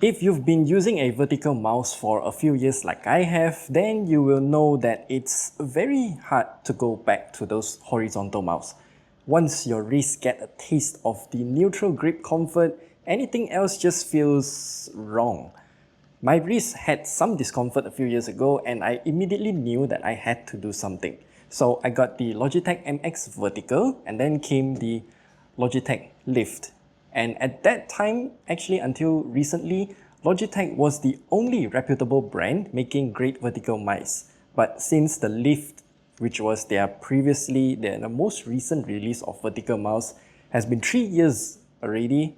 If you've been using a vertical mouse for a few years like I have, then you will know that it's very hard to go back to those horizontal mouse. Once your wrists get a taste of the neutral grip comfort, anything else just feels wrong. My wrist had some discomfort a few years ago and I immediately knew that I had to do something. So I got the Logitech MX Vertical and then came the Logitech Lift. And at that time, actually until recently, Logitech was the only reputable brand making great vertical mice. But since the Lift, which was their most recent release of vertical mouse, has been 3 years already,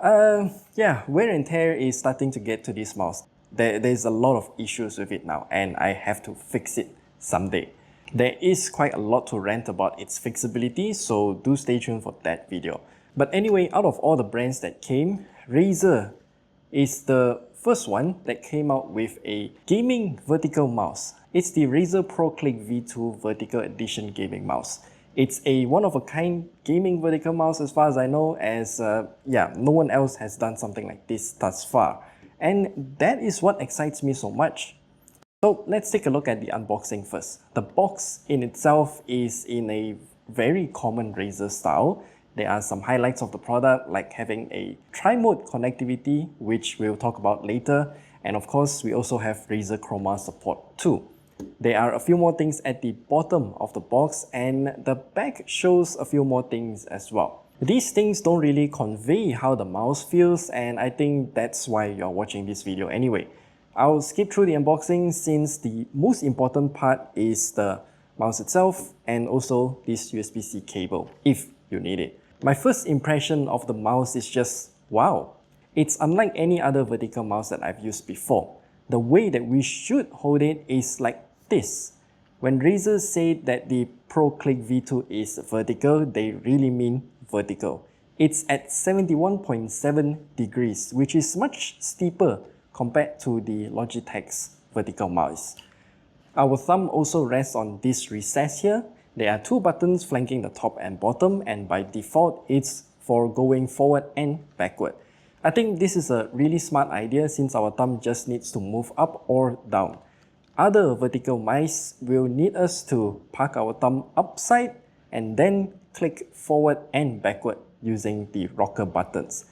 yeah, wear and tear is starting to get to this mouse. There's a lot of issues with it now and I have to fix it someday. There is quite a lot to rant about its fixability, so do stay tuned for that video. But anyway, out of all the brands that came, Razer is the first one that came out with a gaming vertical mouse. It's the Razer ProClick V2 Vertical Edition gaming mouse. It's a one-of-a-kind gaming vertical mouse as far as I know, as no one else has done something like this thus far. And that is what excites me so much. So let's take a look at the unboxing first. The box in itself is in a very common Razer style. There are some highlights of the product like having a tri-mode connectivity, which we'll talk about later. And of course, we also have Razer Chroma support too. There are a few more things at the bottom of the box and the back shows a few more things as well. These things don't really convey how the mouse feels and I think that's why you're watching this video anyway. I'll skip through the unboxing since the most important part is the mouse itself and also this USB-C cable if you need it. My first impression of the mouse is just wow. It's unlike any other vertical mouse that I've used before. The way that we should hold it is like this. When Razer said that the ProClick V2 is vertical, they really mean vertical. It's at 71.7 degrees, which is much steeper compared to the Logitech's vertical mouse. Our thumb also rests on this recess here. There are two buttons flanking the top and bottom, and by default, it's for going forward and backward. I think this is a really smart idea since our thumb just needs to move up or down. Other vertical mice will need us to park our thumb upside and then click forward and backward using the rocker buttons.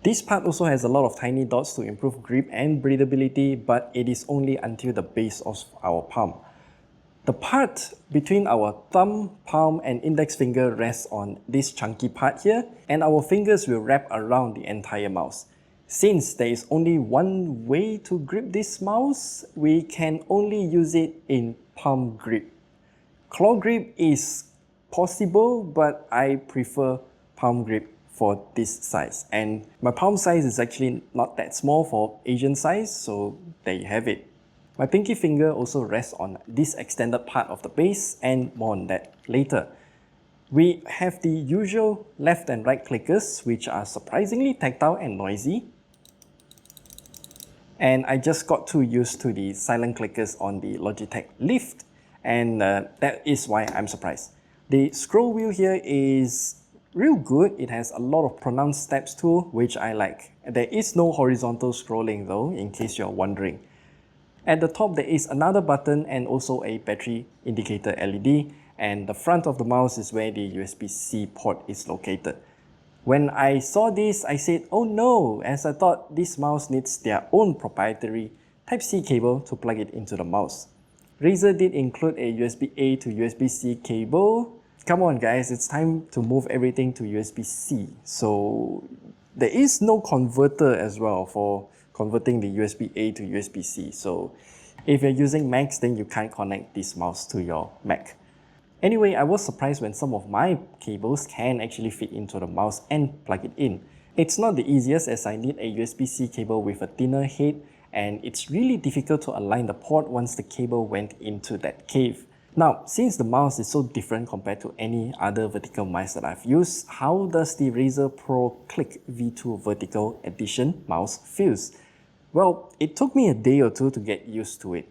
This part also has a lot of tiny dots to improve grip and breathability, but it is only until the base of our palm. The part between our thumb, palm and index finger rests on this chunky part here, and our fingers will wrap around the entire mouse. Since there is only one way to grip this mouse, we can only use it in palm grip. Claw grip is possible, but I prefer palm grip for this size. And my palm size is actually not that small for Asian size, so there you have it. My pinky finger also rests on this extended part of the base and more on that later. We have the usual left and right clickers, which are surprisingly tactile and noisy. And I just got too used to the silent clickers on the Logitech Lift, and that is why I'm surprised. The scroll wheel here is real good. It has a lot of pronounced steps too, which I like. There is no horizontal scrolling though, in case you're wondering. At the top there is another button and also a battery indicator LED, and the front of the mouse is where the USB-C port is located. When I saw this, I said, oh no, as I thought this mouse needs their own proprietary Type-C cable to plug it into the mouse. Razer did include a USB-A to USB-C cable. Come on guys, it's time to move everything to USB-C. So there is no converter as well for converting the USB-A to USB-C. So if you're using Macs, then you can't connect this mouse to your Mac. Anyway, I was surprised when some of my cables can actually fit into the mouse and plug it in. It's not the easiest as I need a USB-C cable with a thinner head, and it's really difficult to align the port once the cable went into that cave. Now, since the mouse is so different compared to any other vertical mice that I've used, how does the Razer ProClick V2 Vertical Edition mouse feels? Well, it took me a day or two to get used to it.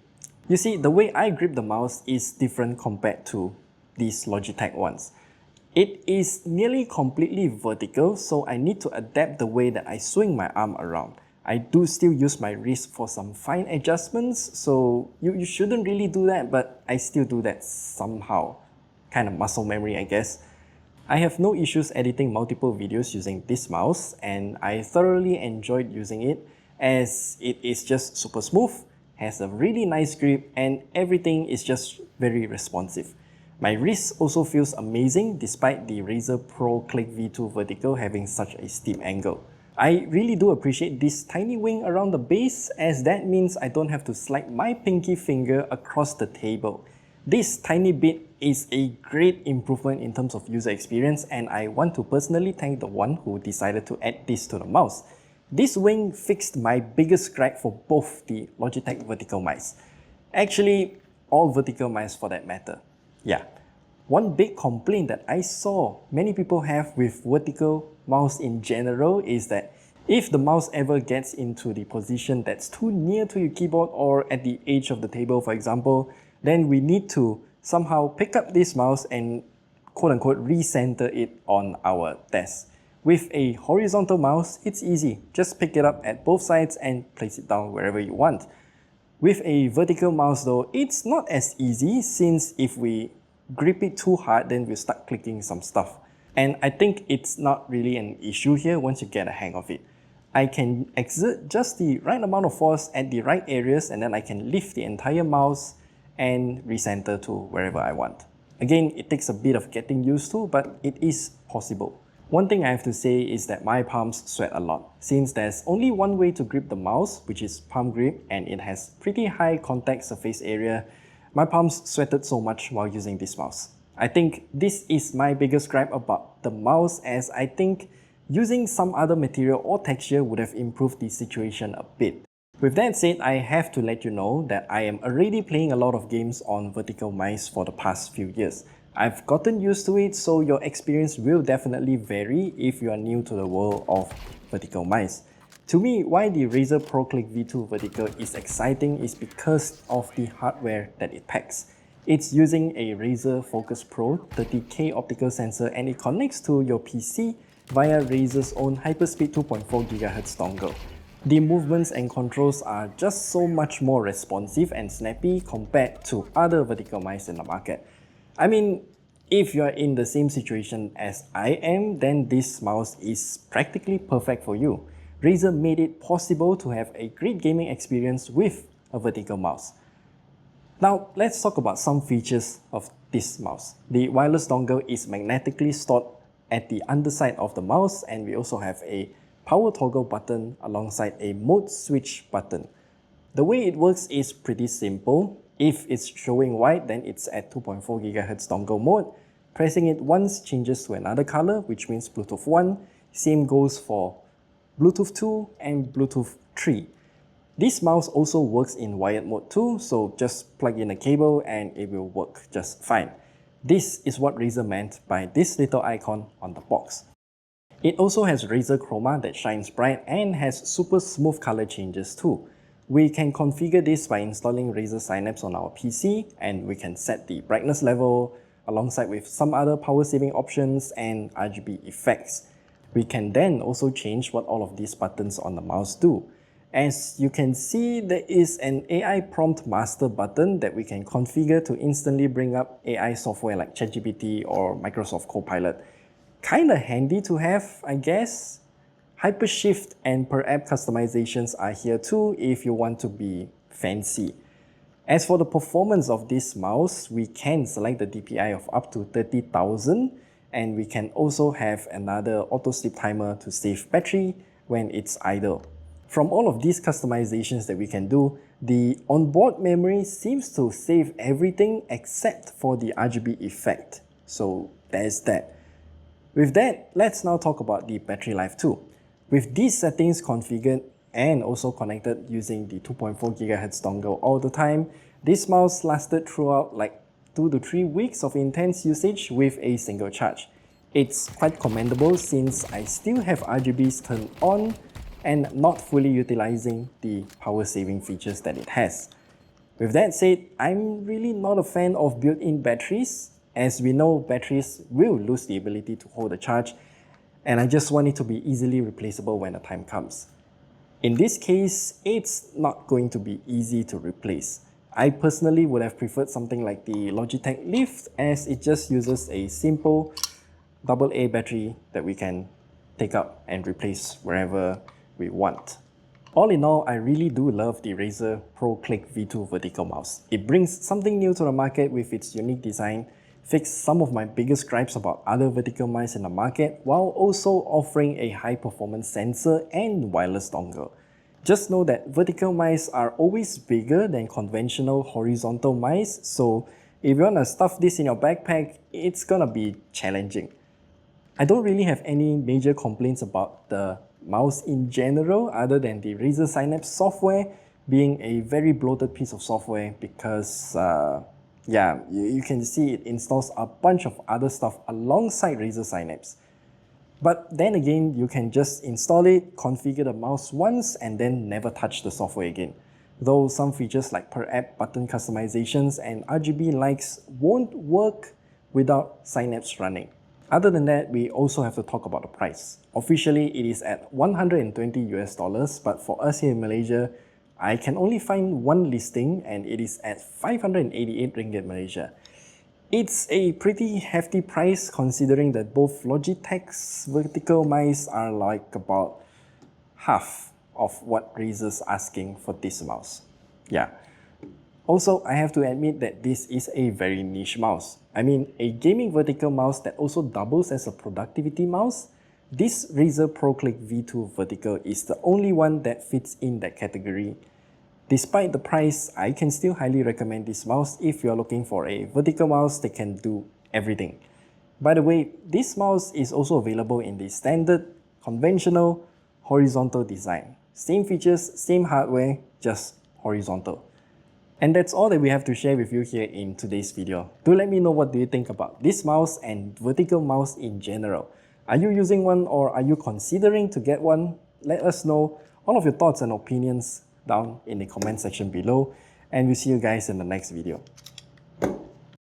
You see, the way I grip the mouse is different compared to these Logitech ones. It is nearly completely vertical, so I need to adapt the way that I swing my arm around. I do still use my wrist for some fine adjustments, so you shouldn't really do that, but I still do that somehow. Kind of muscle memory, I guess. I have no issues editing multiple videos using this mouse, and I thoroughly enjoyed using it as it is just super smooth, has a really nice grip, and everything is just very responsive. My wrist also feels amazing despite the Razer Pro Click V2 Vertical having such a steep angle. I really do appreciate this tiny wing around the base, as that means I don't have to slide my pinky finger across the table. This tiny bit is a great improvement in terms of user experience, and I want to personally thank the one who decided to add this to the mouse. This wing fixed my biggest gripe for both the Logitech vertical mice. Actually, all vertical mice for that matter. Yeah. One big complaint that I saw many people have with vertical mouse in general is that if the mouse ever gets into the position that's too near to your keyboard or at the edge of the table, for example, then we need to somehow pick up this mouse and quote-unquote recenter it on our desk. With a horizontal mouse, it's easy. Just pick it up at both sides and place it down wherever you want. With a vertical mouse though, it's not as easy, since if we grip it too hard, then we'll start clicking some stuff. And I think it's not really an issue here once you get a hang of it. I can exert just the right amount of force at the right areas, and then I can lift the entire mouse and recenter to wherever I want. Again, it takes a bit of getting used to, but it is possible. One thing I have to say is that my palms sweat a lot, since there's only one way to grip the mouse, which is palm grip, and it has pretty high contact surface area. My palms sweated so much while using this mouse. I think this is my biggest gripe about the mouse, as I think using some other material or texture would have improved the situation a bit. With that said, I have to let you know that I am already playing a lot of games on vertical mice for the past few years. I've gotten used to it, so your experience will definitely vary if you are new to the world of vertical mice. To me, why the Razer Pro Click V2 Vertical is exciting is because of the hardware that it packs. It's using a Razer Focus Pro 30K optical sensor, and it connects to your PC via Razer's own Hyperspeed 2.4 GHz dongle. The movements and controls are just so much more responsive and snappy compared to other vertical mice in the market. I mean, if you're in the same situation as I am, then this mouse is practically perfect for you. Razer made it possible to have a great gaming experience with a vertical mouse. Now, let's talk about some features of this mouse. The wireless dongle is magnetically stored at the underside of the mouse, and we also have a power toggle button alongside a mode switch button. The way it works is pretty simple. If it's showing white, then it's at 2.4 GHz dongle mode. Pressing it once changes to another color, which means Bluetooth 1. Same goes for Bluetooth 2 and Bluetooth 3. This mouse also works in wired mode too, so just plug in a cable and it will work just fine. This is what Razer meant by this little icon on the box. It also has Razer Chroma that shines bright and has super smooth color changes too. We can configure this by installing Razer Synapse on our PC, and we can set the brightness level alongside with some other power saving options and RGB effects. We can then also change what all of these buttons on the mouse do. As you can see, there is an AI prompt master button that we can configure to instantly bring up AI software like ChatGPT or Microsoft Copilot. Kinda handy to have, I guess. Hypershift and per app customizations are here too if you want to be fancy. As for the performance of this mouse, we can select the DPI of up to 30,000, and we can also have another auto sleep timer to save battery when it's idle. From all of these customizations that we can do, the onboard memory seems to save everything except for the RGB effect. So there's that. With that, let's now talk about the battery life too. With these settings configured and also connected using the 2.4 GHz dongle all the time, this mouse lasted throughout like 2 to 3 weeks of intense usage with a single charge. It's quite commendable since I still have RGBs turned on and not fully utilizing the power saving features that it has. With that said, I'm really not a fan of built-in batteries, as we know batteries will lose the ability to hold a charge, and I just want it to be easily replaceable when the time comes. In this case, it's not going to be easy to replace. I personally would have preferred something like the Logitech Lift, as it just uses a simple AA battery that we can take out and replace wherever we want. All in all, I really do love the Razer ProClick V2 vertical mouse. It brings something new to the market with its unique design, fixed some of my biggest gripes about other vertical mice in the market, while also offering a high performance sensor and wireless dongle. Just know that vertical mice are always bigger than conventional horizontal mice, so if you want to stuff this in your backpack, it's gonna be challenging. I don't really have any major complaints about the mouse in general, other than the Razer Synapse software being a very bloated piece of software because yeah, you can see it installs a bunch of other stuff alongside Razer Synapse. But then again, you can just install it, configure the mouse once, and then never touch the software again. Though some features like per app button customizations and RGB lights won't work without Synapse running. Other than that, we also have to talk about the price. Officially, it is at 120 US dollars, but for us here in Malaysia, I can only find one listing and it is at 588 ringgit Malaysia. It's a pretty hefty price considering that both Logitech's vertical mice are like about half of what Razer's asking for this mouse. Yeah. Also, I have to admit that this is a very niche mouse. I mean, a gaming vertical mouse that also doubles as a productivity mouse, this Razer ProClick V2 vertical is the only one that fits in that category. Despite the price, I can still highly recommend this mouse if you're looking for a vertical mouse that can do everything. By the way, this mouse is also available in the standard, conventional, horizontal design. Same features, same hardware, just horizontal. And that's all that we have to share with you here in today's video. Do let me know what do you think about this mouse and vertical mouse in general. Are you using one or are you considering to get one? Let us know all of your thoughts and opinions down in the comment section below, and we'll see you guys in the next video.